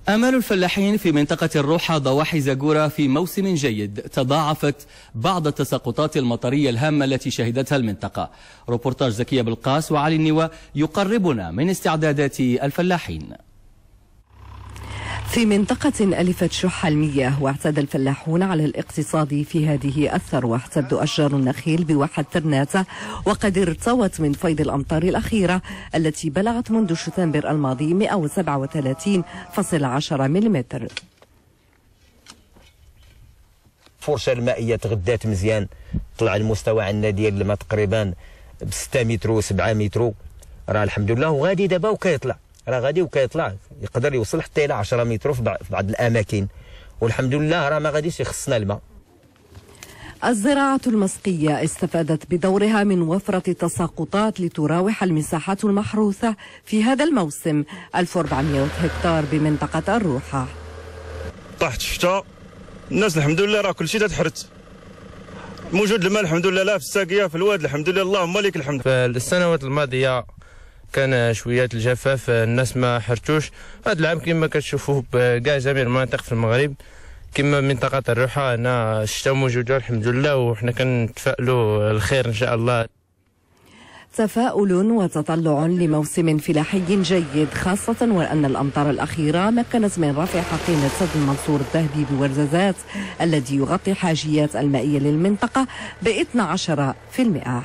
آمال الفلاحين في منطقة الروحة ضواحي زاجورة في موسم جيد تضاعفت بعض التساقطات المطرية الهامة التي شهدتها المنطقة. روبورتاج زكية بالقاس وعلي النوى يقربنا من استعدادات الفلاحين. في منطقة ألفت شح المياه، واعتاد الفلاحون على الاقتصاد في هذه الثروة. تبدو أشجار النخيل بواحة ترناتة وقد ارتوت من فيض الأمطار الأخيرة التي بلغت منذ شتنبر الماضي 137.10 ملم. الفرشة المائية تغدات مزيان، طلع المستوى عندنا ديال الماء تقريبا ب 6 متر و7 متر، راه الحمد لله. وغادي دابا وكيطلع، راه غادي وكيطلع، يقدر يوصل حتى الى 10 متر في بعض الاماكن، والحمد لله راه ما غاديش يخصنا الماء. الزراعة المسقية استفادت بدورها من وفرة التساقطات لتراوح المساحات المحروثة في هذا الموسم 1400 هكتار بمنطقة الروحة. طاحت الشتاء، الناس الحمد لله راه كل شيء تحرت، موجود الماء الحمد لله، لا في الساقية في الواد الحمد لله، اللهم لك الحمد. في السنوات الماضية كان شوية الجفاف، الناس ما حرتوش. هذا العام كما كتشوفوا بكاع جميع المناطق في المغرب كما منطقة الروحة هنا الشتاء موجودة الحمد لله، وحنا كنتفائلوا الخير إن شاء الله. تفاؤل وتطلع لموسم فلاحي جيد، خاصة وأن الأمطار الأخيرة مكنت من رفع حقيبة سد المنصور الذهبي بورزازات الذي يغطي حاجيات المائية للمنطقة ب 12%.